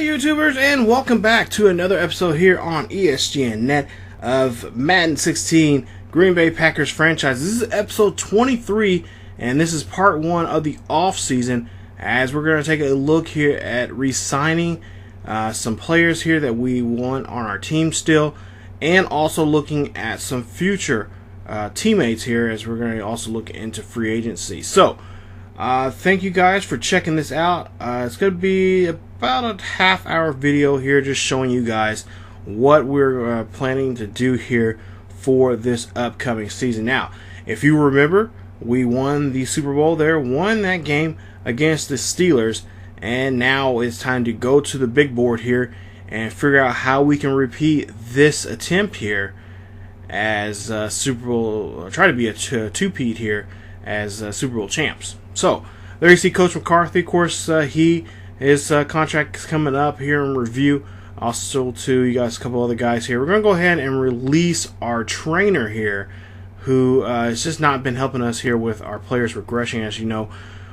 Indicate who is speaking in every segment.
Speaker 1: Hey YouTubers, and welcome back to another episode here on ESGNet of Madden 16 Green Bay Packers franchise. This is episode 23, and this is part 1 of the off-season, as we're going to take a look here at re-signing some players here that we want on our team still, and also looking at some future teammates here, as we're going to also look into free agency. So, thank you guys for checking this out. It's going to be about a half-hour video here, just showing you guys what we're planning to do here for this upcoming season. Now, if you remember, we won the Super Bowl there, won that game against the Steelers, and now it's time to go to the big board here and figure out how we can repeat this attempt here as Super Bowl, try to be a two-peat here as Super Bowl champs. So, there you see Coach McCarthy. Of course, his contract is coming up here in review. Also, too, you guys, a couple other guys here. We're going to go ahead and release our trainer here, who has just not been helping us here with our players regression. As you know,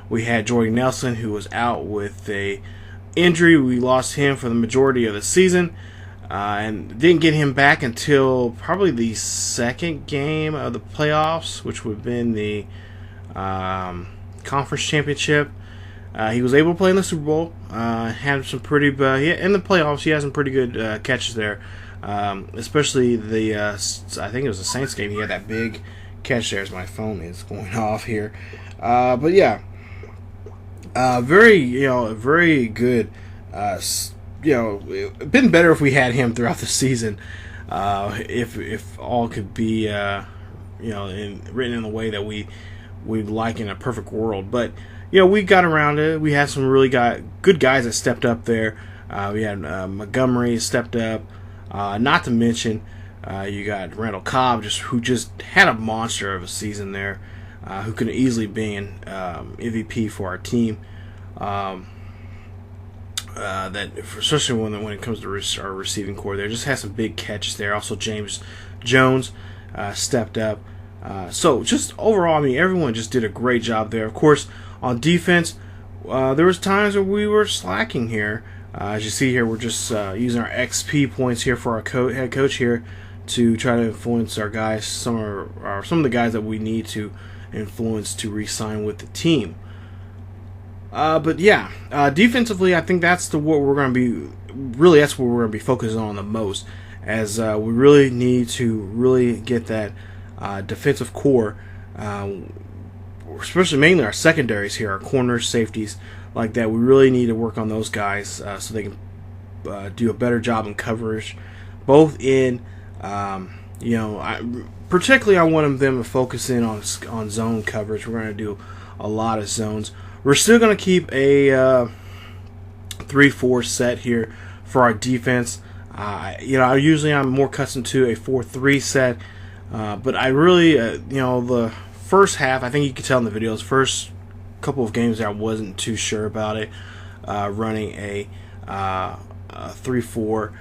Speaker 1: we had Jordy Nelson, who was out with a injury. We lost him for the majority of the season, and didn't get him back until probably the second game of the playoffs, which would have been the conference championship. He was able to play in the Super Bowl. Had some pretty, in the playoffs, he had some pretty good catches there. Especially the, I think it was the Saints game. He had that big catch there. As my phone is going off here, but yeah, very good. It'd been better if we had him throughout the season. If all could be, written in the way that we'd like in a perfect world, but. We got around it. We had some really good guys that stepped up there. We had Montgomery stepped up. Not to mention, you got Randall Cobb, who just had a monster of a season there, who could easily be an MVP for our team. Especially when it comes to our receiving core, there just has some big catches there. Also, James Jones stepped up. So just overall, I mean, everyone just did a great job there. Of course. On defense, there was times where we were slacking here. As you see here, we're just using our XP points here for our head coach here to try to influence our guys, some of the guys that we need to influence to re-sign with the team. But yeah, defensively, I think that's what we're going to be. Really, that's what we're going to be focusing on the most, as we really need to really get that defensive core. Especially mainly our secondaries here, our corners, safeties, like that. We really need to work on those guys so they can do a better job in coverage, both in, particularly I want them to focus in on zone coverage. We're going to do a lot of zones. We're still going to keep a 3-4 set here for our defense. Usually I'm more accustomed to a 4-3 set, but I really, the first half, I think you could tell in the videos, first couple of games there, I wasn't too sure about it, running a 3-4,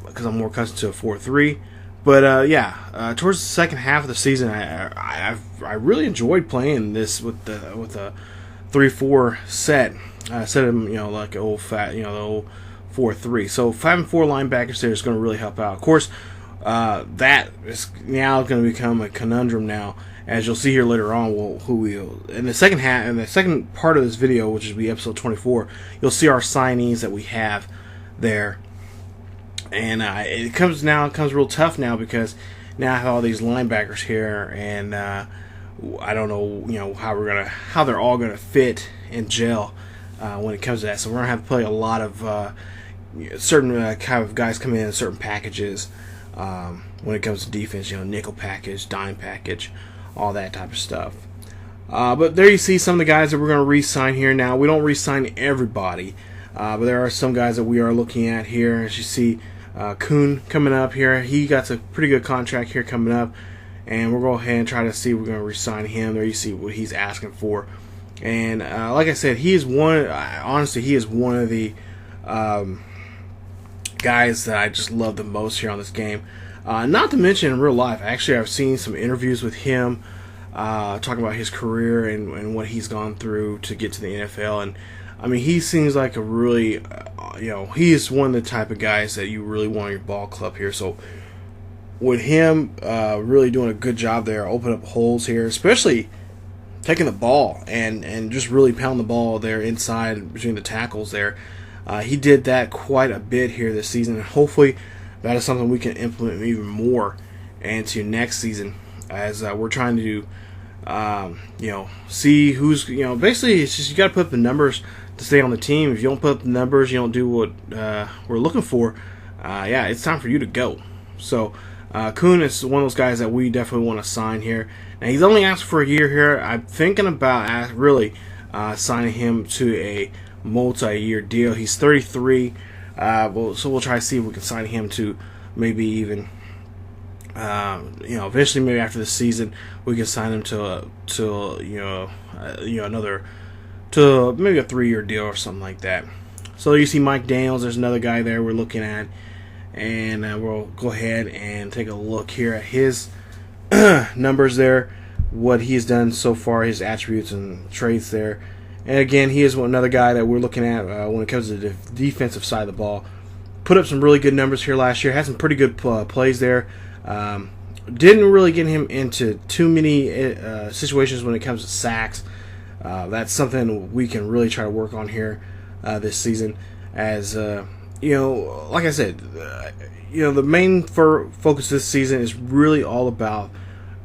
Speaker 1: because I'm more accustomed to a 4-3. But towards the second half of the season, I really enjoyed playing this with a 3-4 set. Instead of like old the old 4-3. So 5 and 4 linebackers there is going to really help out. Of course, that is now going to become a conundrum now. As you'll see here later on, in the second half, in the second part of this video, which will be episode 24, you'll see our signees that we have there, and it comes real tough now, because now I have all these linebackers here, and I don't know, how they're all gonna fit and gel when it comes to that. So we're gonna have to play a lot of certain kind of guys come in certain packages when it comes to defense. Nickel package, dime package. All that type of stuff. But there you see some of the guys that we're going to re-sign here. Now, we don't re-sign everybody, but there are some guys that we are looking at here. As you see, Kuhn coming up here. He got a pretty good contract here coming up, and we'll go ahead and try to see if we're going to re-sign him. There you see what he's asking for. And like I said, he is one of the guys that I just love the most here on this game. Not to mention in real life, actually I've seen some interviews with him talking about his career and what he's gone through to get to the NFL, and I mean, he seems like a really he is one of the type of guys that you really want in your ball club here. So with him really doing a good job there, opening up holes here, especially taking the ball and just really pounding the ball there inside between the tackles there. He did that quite a bit here this season, and hopefully that is something we can implement even more into next season as we're trying to see who's, basically it's just you got to put up the numbers to stay on the team. If you don't put up the numbers, you don't do what we're looking for, it's time for you to go. So Kuhn is one of those guys that we definitely want to sign here. Now, he's only asked for a year here. I'm thinking about really signing him to a multi-year deal. He's 33, so we'll try to see if we can sign him to maybe even, eventually maybe after the season we can sign him to another, to maybe a 3-year deal or something like that. So you see Mike Daniels. There's another guy there we're looking at, and we'll go ahead and take a look here at his numbers there, what he's done so far, his attributes and traits there. And again, he is another guy that we're looking at when it comes to the defensive side of the ball. Put up some really good numbers here last year. Had some pretty good plays there. Didn't really get him into too many situations when it comes to sacks. That's something we can really try to work on here this season. As like I said, the main focus this season is really all about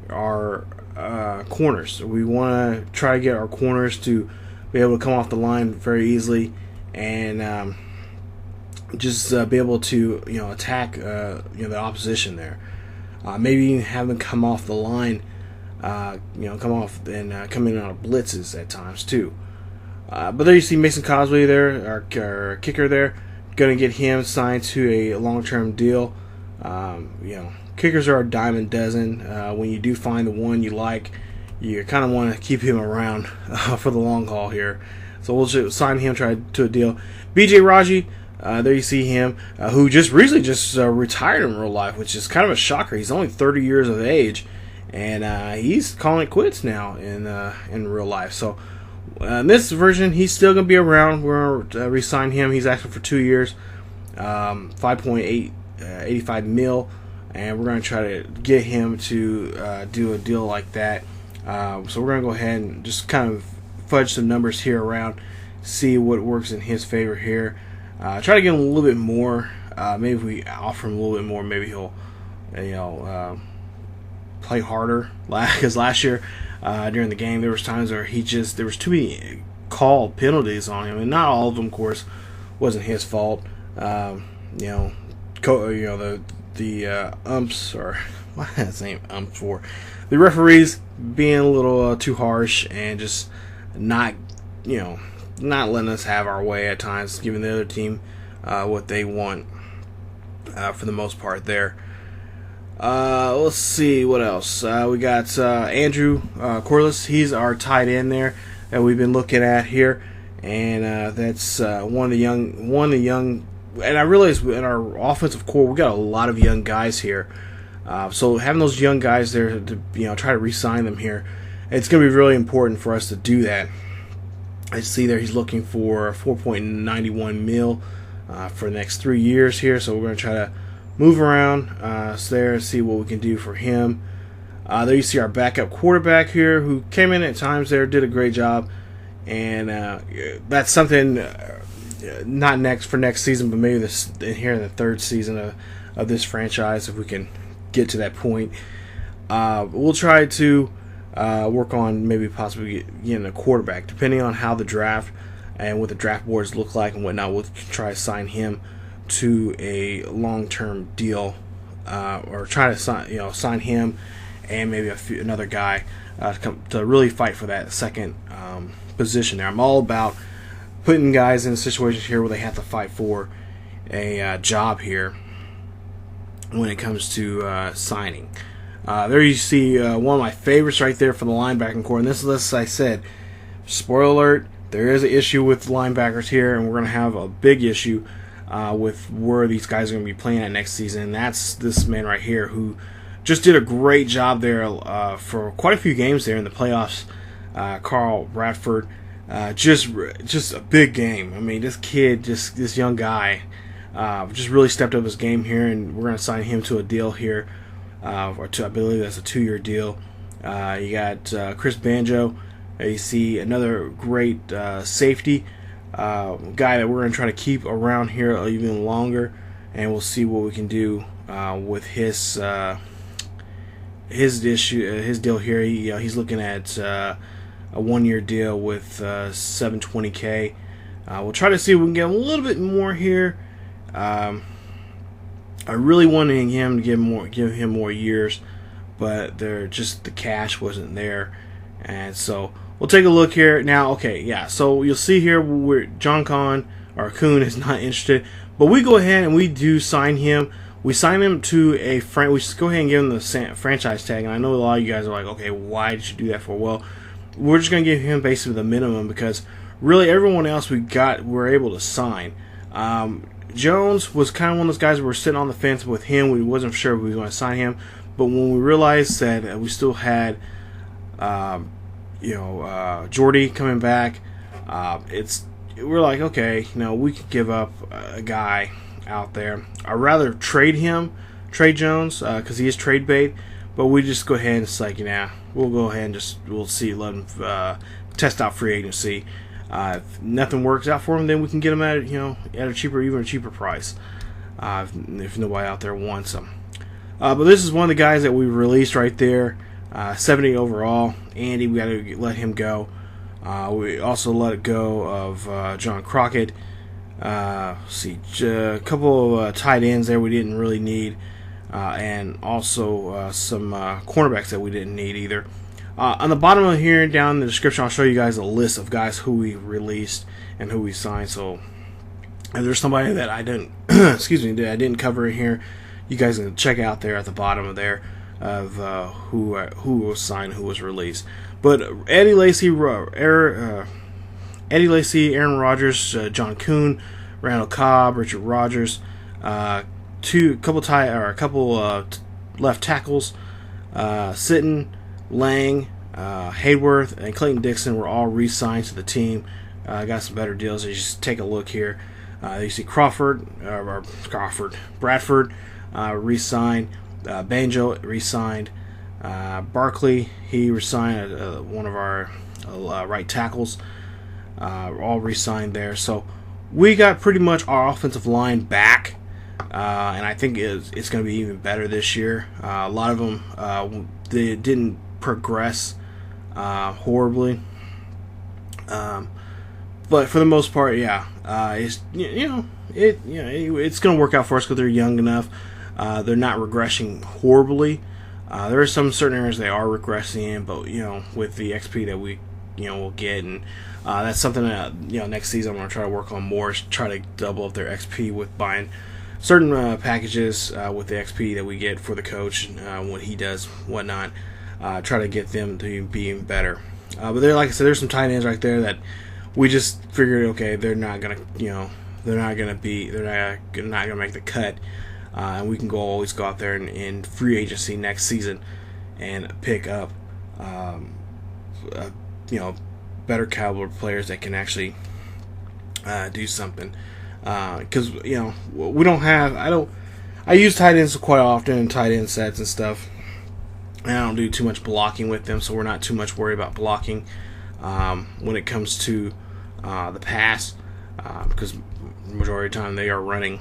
Speaker 1: our corners. We want to try to get our corners to be able to come off the line very easily and just be able to attack the opposition there. Maybe even have them come off the line, come off and come in on blitzes at times too. But there you see Mason Cosby there, our kicker there. Going to get him signed to a long-term deal. Kickers are a dime a dozen. When you do find the one you like, you kind of want to keep him around for the long haul here. So we'll sign him to a deal. BJ Raji, there you see him, who just recently retired in real life, which is kind of a shocker. He's only 30 years of age, and he's calling it quits now in real life. So in this version, he's still going to be around. We're going to re-sign him. He's asking for 2 years, 5.85 mil, and we're going to try to get him to do a deal like that. So we're going to go ahead and just kind of fudge some numbers here around, see what works in his favor here. Try to get him a little bit more. Maybe if we offer him a little bit more, maybe he'll, play harder. Because last year during the game, there was times where there was too many called penalties on him, and not all of them, of course, wasn't his fault. The umps, or what's his name, umps for the referees being a little too harsh and just not letting us have our way at times, giving the other team what they want for the most part there. Let's see what else. We got Andrew Corliss. He's our tight end there that we've been looking at here, and that's one of the young. And I realize in our offensive core we got a lot of young guys here. So having those young guys there to try to re-sign them here, it's going to be really important for us to do that. I see there he's looking for 4.91 mil for the next 3 years here. So we're going to try to move around there and see what we can do for him. There you see our backup quarterback here, who came in at times there, did a great job, and that's something not for next season, but maybe here in the third season of this franchise, if we can get to that point. We'll try to work on maybe possibly getting a quarterback, depending on how the draft and what the draft boards look like and whatnot. We'll try to sign him to a long-term deal, or try to sign him and maybe another guy to really fight for that second position there. I'm all about putting guys in situations here where they have to fight for a job here when it comes to signing. There you see one of my favorites right there for the linebacking core. And this list, I said, spoiler alert, there is an issue with linebackers here, and we're going to have a big issue with where these guys are going to be playing at next season. And that's this man right here, who just did a great job there for quite a few games there in the playoffs. Carl Bradford, just a big game. I mean, this kid, this young guy, just really stepped up his game here, and we're going to sign him to a deal here, I believe that's a 2-year deal. You got Chris Banjo. You see another great safety guy that we're going to try to keep around here even longer, and we'll see what we can do with his deal here. He's looking at a 1-year deal with $720K. We'll try to see if we can get a little bit more here. I really wanted him to give him more years, but the cash wasn't there, and so we'll take a look here now. Okay, yeah. So you'll see here where Kuhn is not interested, but we go ahead and we do sign him. We sign him to a we just go ahead and give him the franchise tag. And I know a lot of you guys are like, okay, why did you do that for? Well, we're just gonna give him basically the minimum because really everyone else we're able to sign. Jones was kind of one of those guys that were sitting on the fence with him. We wasn't sure if we were going to sign him, but when we realized that we still had, Jordy coming back, we're like, okay, we could give up a guy out there. I'd rather trade Jones, because he is trade bait, but we just go ahead and it's like, we'll go ahead and we'll see, let him test out free agency. If nothing works out for him, then we can get him at a cheaper price. If nobody out there wants him. But this is one of the guys that we released right there. 70 overall. Andy, we got to let him go. We also let go of John Crockett. A couple of tight ends there we didn't really need. And also some cornerbacks that we didn't need either. On the bottom of here, down in the description, I'll show you guys a list of guys who we released and who we signed. So if there's somebody that I didn't, that I didn't cover in here, you guys can check out there at the bottom of there of who was signed, who was released. But Eddie Lacy, Aaron Rodgers, John Kuhn, Randall Cobb, Richard Rodgers, a couple left tackles, Sitton, Lang, Hayward, and Clinton-Dix were all re-signed to the team. Got some better deals. You just take a look here. You see Bradford re-signed, Banjo re-signed, Barkley, he re-signed one of our right tackles, all re-signed there. So we got pretty much our offensive line back, and I think it's going to be even better this year. A lot of them they didn't progress horribly, but for the most part, it's going to work out for us because they're young enough. They're not regressing horribly. There are some certain areas they are regressing in, but with the XP that we will get, and that's something that next season I'm going to try to work on more. Is try to double up their XP with buying certain packages with the XP that we get for the coach, what he does, whatnot. Try to get them to be even better. But there, like I said, there's some tight ends right there that we just figured, okay, they're not gonna make the cut, and we can always go out there in free agency next season and pick up, better caliber players that can actually do something. Because we don't have. I use tight ends quite often in tight end sets and stuff. And I don't do too much blocking with them, so we're not too much worried about blocking when it comes to the pass, because the majority of the time they are running,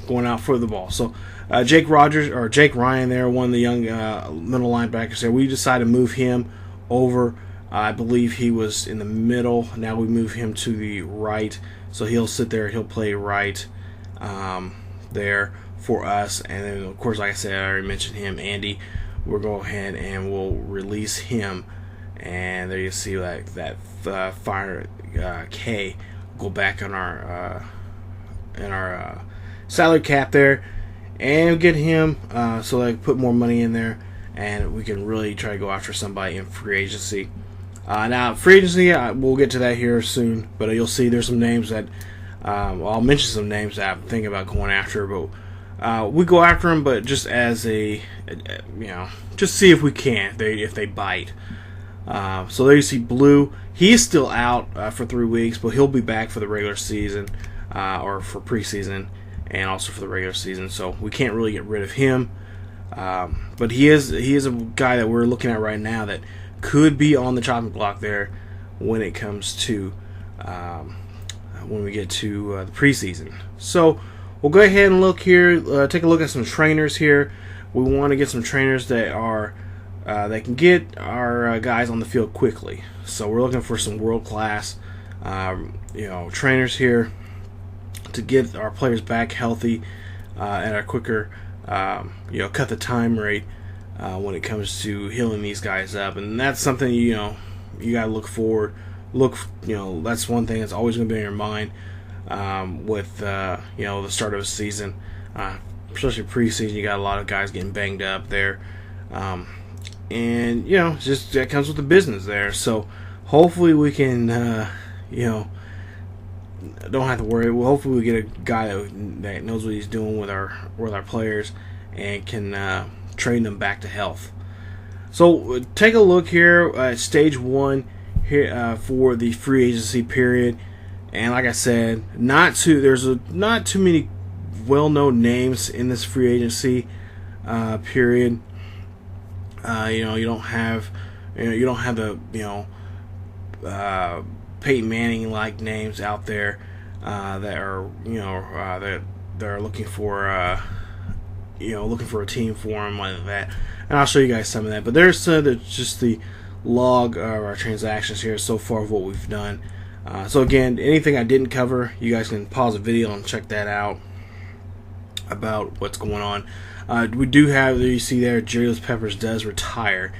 Speaker 1: going out for the ball. So Jake Ryan there, one of the young middle linebackers there, we decided to move him over. I believe he was in the middle. Now we move him to the right, so he'll sit there. He'll play right there for us. And then, of course, like I said, I already mentioned him, Andy. We'll go ahead and we'll release him. And there you see that fire K go back on our salary cap there, and get him so they put more money in there, and we can really try to go after somebody in free agency. Now, free agency, we'll get to that here soon, but you'll see there's some names that I'll mention some names that I'm thinking about going after, but we go after them, but just as just see if we can, if they bite. So there you see Blue. He's still out for 3 weeks, but he'll be back for the regular season or for preseason and also for the regular season. So we can't really get rid of him. But he is a guy that we're looking at right now that could be on the chopping block there when it comes to when we get to the preseason. So we'll go ahead and look here, take a look at some trainers here. We want to get some trainers that are that can get our guys on the field quickly. So we're looking for some world-class, trainers here to get our players back healthy at a quicker, cut the time rate when it comes to healing these guys up. And that's something you got to look forward. That's one thing that's always going to be in your mind with the start of a season, especially preseason. You got a lot of guys getting banged up there. And just that comes with the business there. So hopefully we can, don't have to worry. Well, hopefully we get a guy that knows what he's doing with our players and can train them back to health. So take a look here at stage 1 here for the free agency period. And like I said, there's not too many well-known names in this free agency period. You don't have the Peyton Manning like names out there that are that are looking for a team for him like that. And I'll show you guys some of that. But there's just the log of our transactions here so far of what we've done. So again, anything I didn't cover, you guys can pause the video and check that out about what's going on. We do have, you see there, Julius Peppers does retire.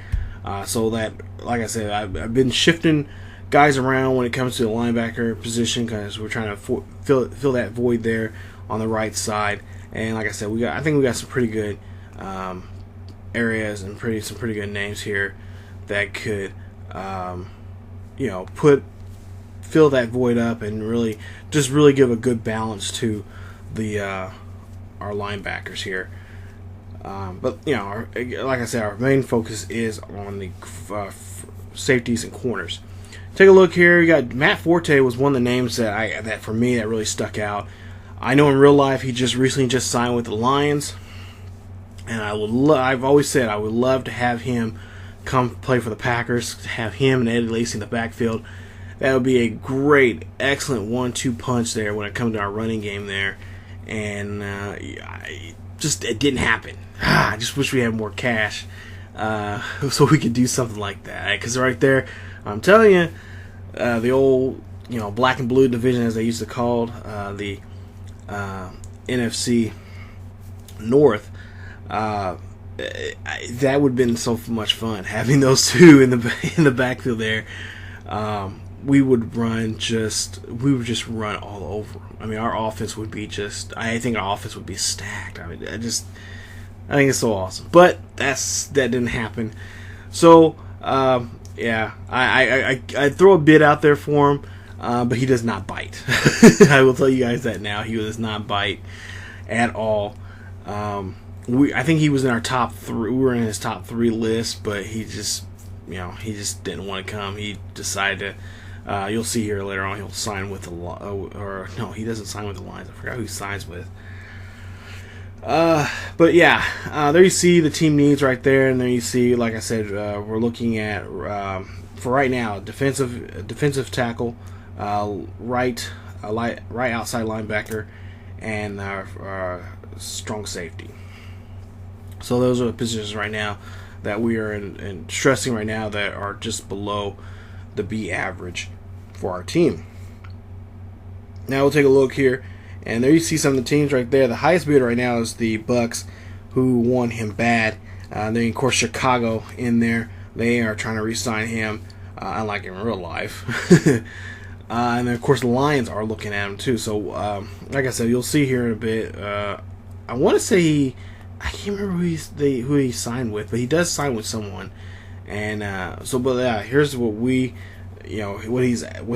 Speaker 1: So that, like I said, I've been shifting guys around when it comes to the linebacker position because we're trying to fill that void there on the right side. And like I said, I think we got some pretty good areas and some pretty good names here that could fill that void up and really give a good balance to the our linebackers here. But like I said, our main focus is on the safeties and corners. Take a look here. You got Matt Forte was one of the names that for me that really stuck out. I know in real life he recently signed with the Lions, and I've always said I would love to have him come play for the Packers. To have him and Eddie Lacy in the backfield, that would be a great, excellent 1-2 punch there when it comes to our running game there. And it didn't happen. I just wish we had more cash so we could do something like that. Because right there, I'm telling you, the old black and blue division, as they used to call the NFC North, that would have been so much fun having those two in the backfield there. We would just run all over. I mean, our offense would be I think our offense would be stacked. I mean, I think it's so awesome. But that didn't happen. So, I throw a bid out there for him, but he does not bite. I will tell you guys that now. He does not bite at all. I think he was in our top 3. We were in his top 3 list, but he just didn't want to come. He decided to. You'll see here later on he'll sign with he doesn't sign with the Lions. I forgot who he signs with. But yeah, there you see the team needs right there, and there you see, like I said, we're looking at for right now defensive tackle, right outside linebacker, and strong safety. So those are the positions right now that we are in stressing right now that are just below the B average for our team. Now we'll take a look here, and there you see some of the teams right there. The highest bidder right now is the Bucks, who want him bad. Then of course Chicago in there. They are trying to re-sign him, unlike in real life. And then of course the Lions are looking at him too. So like I said, you'll see here in a bit. I want to say I can't remember who he signed with, but he does sign with someone. And here's what what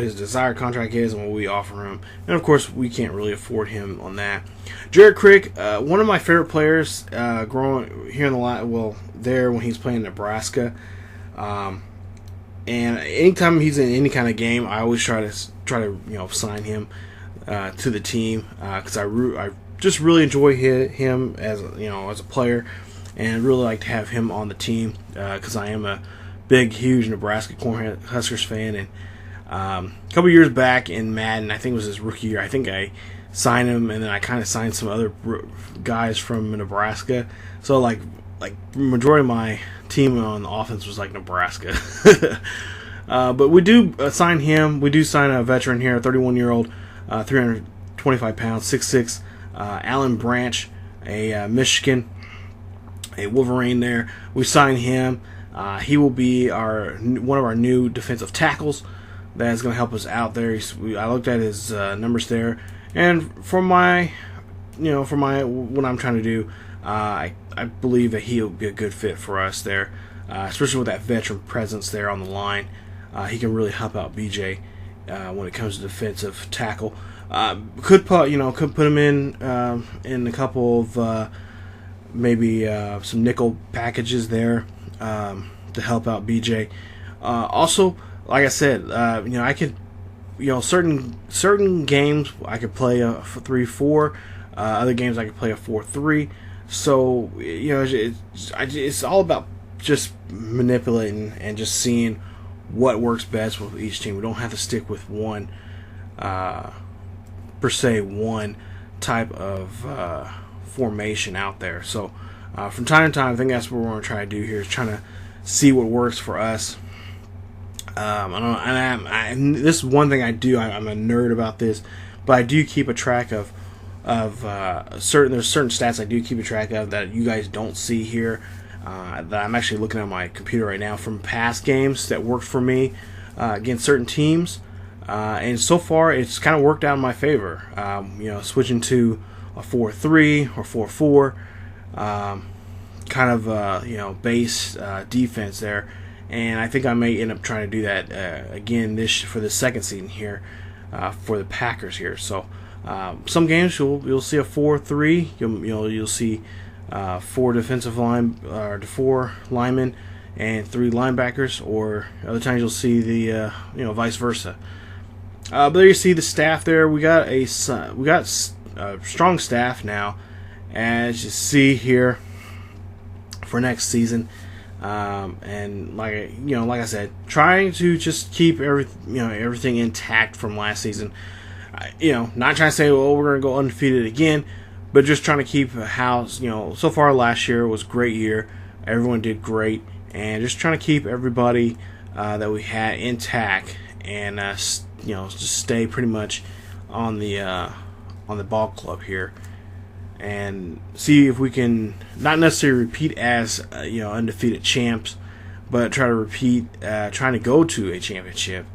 Speaker 1: his desired contract is and what we offer him. And of course, we can't really afford him on that. Jared Crick, one of my favorite players, growing here in there when he's playing Nebraska, and And anytime he's in any kind of game, I always try to sign him to the team because I just really enjoy him as as a player, and really like to have him on the team because I am a huge Nebraska Cornhuskers fan. And a couple years back in Madden, I think it was his rookie year, I think I signed him, and then I kind of signed some other guys from Nebraska. So like majority of my team on the offense was like Nebraska. But we do sign him. We do sign a veteran here, a 31-year-old, 325 pounds, 6'6", Alan Branch, a Michigan, a Wolverine there. We sign him. He will be one of our new defensive tackles. That is going to help us out there. I looked at his numbers there, and for my what I'm trying to do, I believe that he'll be a good fit for us there, especially with that veteran presence there on the line. He can really help out BJ when it comes to defensive tackle. Could put him in a couple of maybe some nickel packages there to help out BJ. Also, like I said, I could, certain games I could play a 3-4. Other games I could play a 4-3. So it's all about just manipulating and just seeing what works best with each team. We don't have to stick with one type of formation out there. So from time to time, I think that's what we're going to try to do here, is trying to see what works for us. This is one thing I do. I'm a nerd about this, but I do keep a track of there's certain stats I do keep a track of that you guys don't see here. That I'm actually looking at my computer right now from past games that worked for me against certain teams, and so far it's kind of worked out in my favor. Switching to a 4-3 or 4-4, kind of base defense there. And I think I may end up trying to do that again for the second season here for the Packers here. So some games you'll see a 4-3. You'll see 4 defensive line or 4 linemen and 3 linebackers. Or other times you'll see the vice versa. But there you see the staff there. We got a strong staff now, as you see here for next season. And like I said, trying to just keep everything intact from last season. Not trying to say, well, we're going to go undefeated again, but just trying to keep a house. So far last year was a great year. Everyone did great, and just trying to keep everybody that we had intact, and just stay pretty much on the ball club here. And see if we can not necessarily repeat as undefeated champs, but try to repeat, trying to go to a championship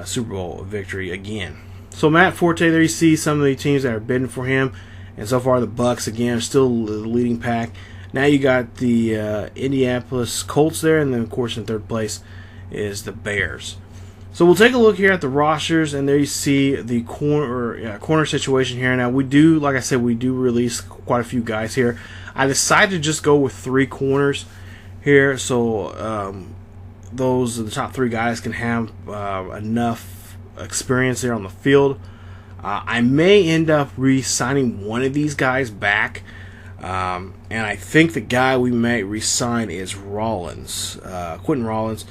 Speaker 1: Super Bowl victory again. So Matt Forte, there you see some of the teams that are bidding for him, and so far the Bucks again are still the leading pack. Now you got the Indianapolis Colts there, and then of course in third place is the Bears. So we'll take a look here at the rosters, and there you see the corner situation here. Now we do, like I said, we do release quite a few guys here. I decided to just go with 3 corners here, so those are the top 3 guys can have enough experience there on the field. I may end up re-signing one of these guys back, and I think the guy we may re-sign is Rollins, Quinten Rollins.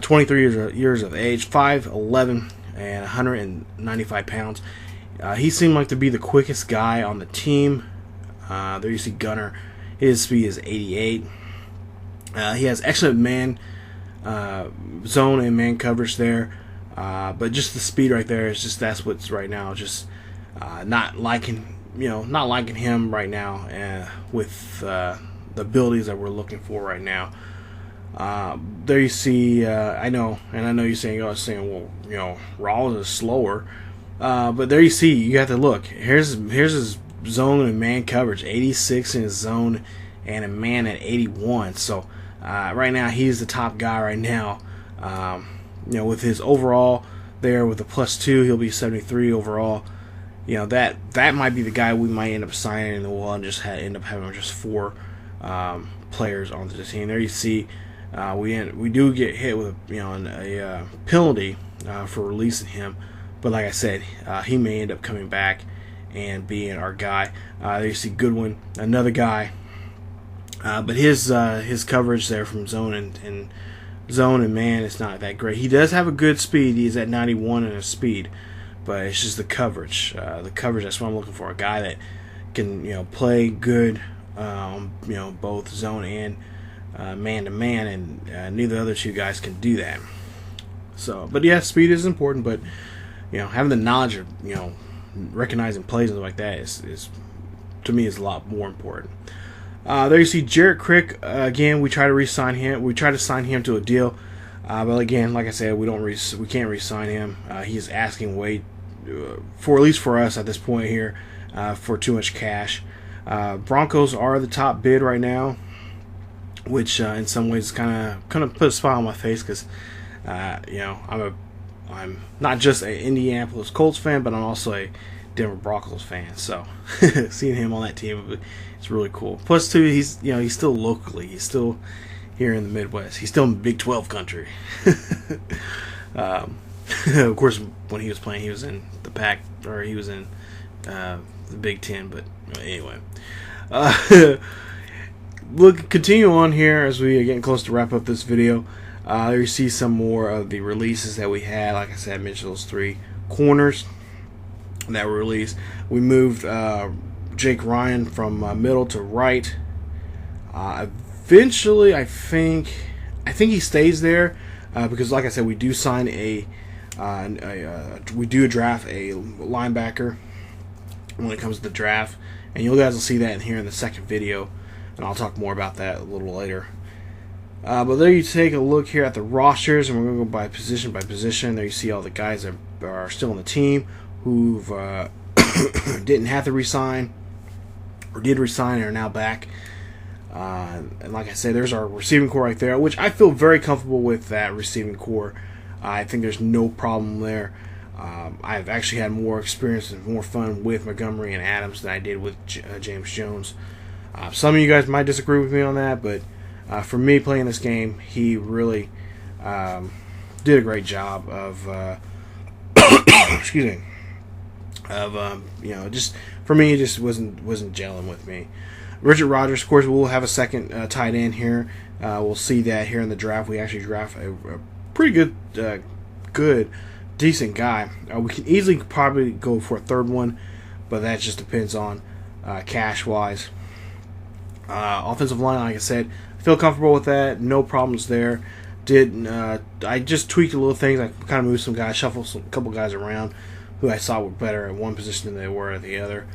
Speaker 1: 23 years of age, 5'11", and 195 pounds. He seemed like to be the quickest guy on the team. There you see Gunter. His speed is 88. He has excellent man zone and man coverage there. But just the speed right there is that's what's right now. Just not liking him right now with the abilities that we're looking for right now. There you see, I know you're saying, well, Rollins is slower, but there you see, you have to look. Here's his zone and man coverage, 86 in his zone, and a man at 81. So right now he's the top guy right now. With his overall there with a +2, he'll be 73 overall. That might be the guy we might end up signing, and we'll just end up having just 4 players on the team. There you see We do get hit with a penalty for releasing him, but like I said, he may end up coming back and being our guy. There you see Goodwin, another guy, but his coverage there from zone and man, it's not that great. He does have a good speed. He's at 91 in his speed, but it's just the coverage. That's what I'm looking for. A guy that can play good, both zone and man to man, and neither other two guys can do that. So, but yeah, speed is important, but having the knowledge of recognizing plays and like that is to me is a lot more important. There you see Jarrett Crick again. We try to re-sign him. We try to sign him to a deal, but again, like I said, we can't re-sign him. He's asking way for, at least for us at this point here, for too much cash. Broncos are the top bid right now, which in some ways kind of put a smile on my face because I'm not just an Indianapolis Colts fan, but I'm also a Denver Broncos fan. So seeing him on that team, it's really cool. Plus, too, he's still locally. He's still here in the Midwest. He's still in Big 12 country. Of course, when he was playing, he was in the Pac, or he was in the Big 10. But anyway, continue on here as we are getting close to wrap up this video. There you see some more of the releases that we had. Like I said, I mentioned those 3 corners that were released. We moved Jake Ryan from middle to right. Eventually, I think he stays there because, like I said, we do sign we do draft a linebacker when it comes to the draft, and you guys will see that here in the second video, and I'll talk more about that a little later. But there you take a look here at the rosters, and we're going to go by position. There you see all the guys that are still on the team who've didn't have to resign or did resign and are now back. And like I said, there's our receiving core right there, which I feel very comfortable with that receiving core. I think there's no problem there. I've actually had more experience and more fun with Montgomery and Adams than I did with James Jones. Some of you guys might disagree with me on that, but for me playing this game, he really did a great job of excuse me, of just for me, it just wasn't gelling with me. Richard Rodgers, of course, we'll have a second tight end here. We'll see that here in the draft. We actually draft a pretty good, decent guy. We can easily probably go for a third one, but that just depends on cash-wise. Offensive line, like I said, I feel comfortable with that. No problems there. I just tweaked a little things. I kind of moved some guys, shuffled a couple guys around who I saw were better at one position than they were at the other.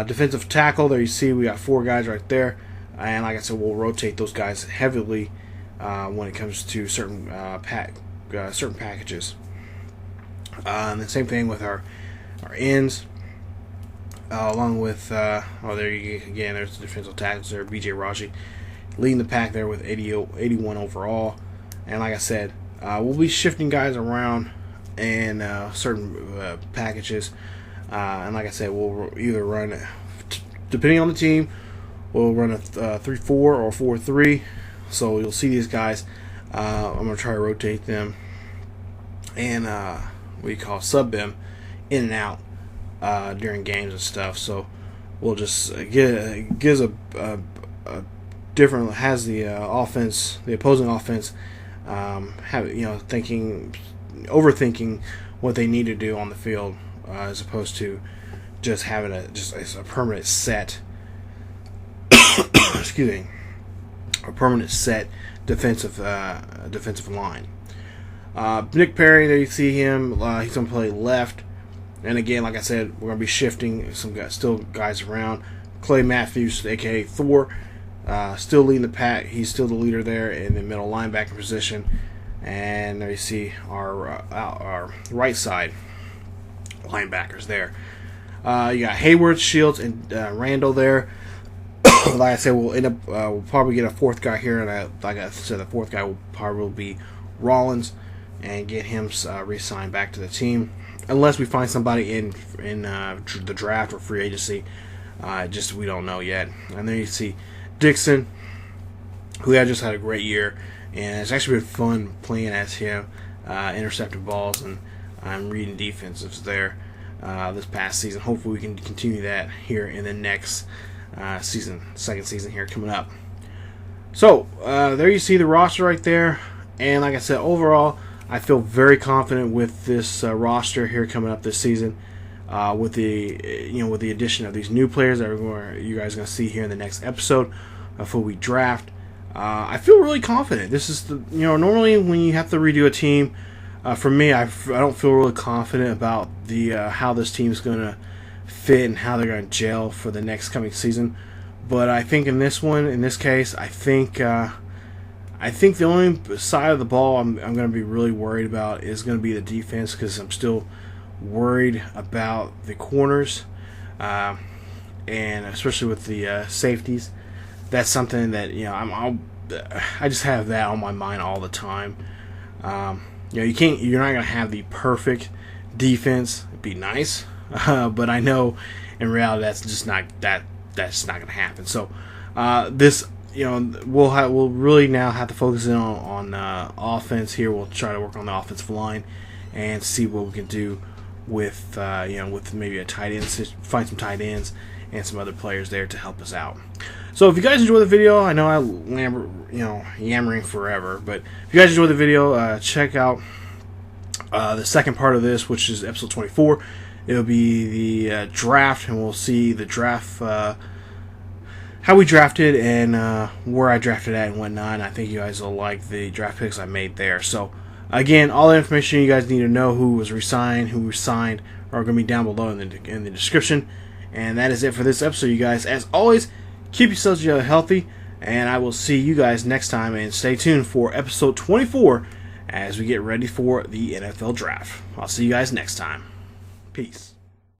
Speaker 1: Defensive tackle, there you see we got 4 guys right there. And like I said, we'll rotate those guys heavily when it comes to certain packages. And the same thing with our ends, along with there you go again. There's the defensive tackles there. B.J. Raji leading the pack there with 81 overall. And like I said, we'll be shifting guys around in certain packages. And like I said, we'll either run, depending on the team, we'll run a 3-4 or 4-3. So you'll see these guys. I'm going to try to rotate them and sub them in and out during games and stuff. So we'll just gives a different, has the offense, the opposing offense, overthinking what they need to do on the field, as opposed to just having a permanent set excuse me, a permanent set defensive line. Nick Perry, there you see him. He's going to play left. And again, like I said, we're going to be shifting some guys around. Clay Matthews, a.k.a. Thor, still leading the pack. He's still the leader there in the middle linebacker position. And there you see our right side linebackers there. You got Hayward, Shields, and Randall there. Like I said, we'll probably get a fourth guy here, and like I said, the fourth guy will probably be Rollins, and get him re-signed back to the team, unless we find somebody in the draft or free agency. We don't know yet. And then you see Dixon, who just had a great year, and it's actually been fun playing as him, intercepting balls, and I'm reading defensives there this past season. Hopefully we can continue that here in the next season, second season here coming up. So there you see the roster right there, and like I said, overall I feel very confident with this roster here coming up this season, with the addition of these new players that you guys are going to see here in the next episode before we draft. I feel really confident. This is normally when you have to redo a team, for me, I don't feel really confident about the how this team's going to fit and how they're going to gel for the next coming season. But I think in this case, I think the only side of the ball I'm going to be really worried about is going to be the defense, because I'm still worried about the corners, and especially with the safeties. That's something that I just have that on my mind all the time. You're not going to have the perfect defense. It'd be nice, but I know in reality that's just not going to happen. So this, we'll really now have to focus in on offense here. We'll try to work on the offensive line and see what we can do with with maybe a tight end, find some tight ends and some other players there to help us out. So if you guys enjoy the video, I know yammering forever, but if you guys enjoy the video, check out the second part of this, which is episode 24. It'll be the draft, and we'll see the draft, how we drafted and where I drafted at and whatnot. And I think you guys will like the draft picks I made there. So again, all the information you guys need to know, who was re-signed, who was signed, are going to be down below in the description. And that is it for this episode, you guys. As always, keep yourselves healthy, and I will see you guys next time. And stay tuned for episode 24 as we get ready for the NFL draft. I'll see you guys next time. Peace.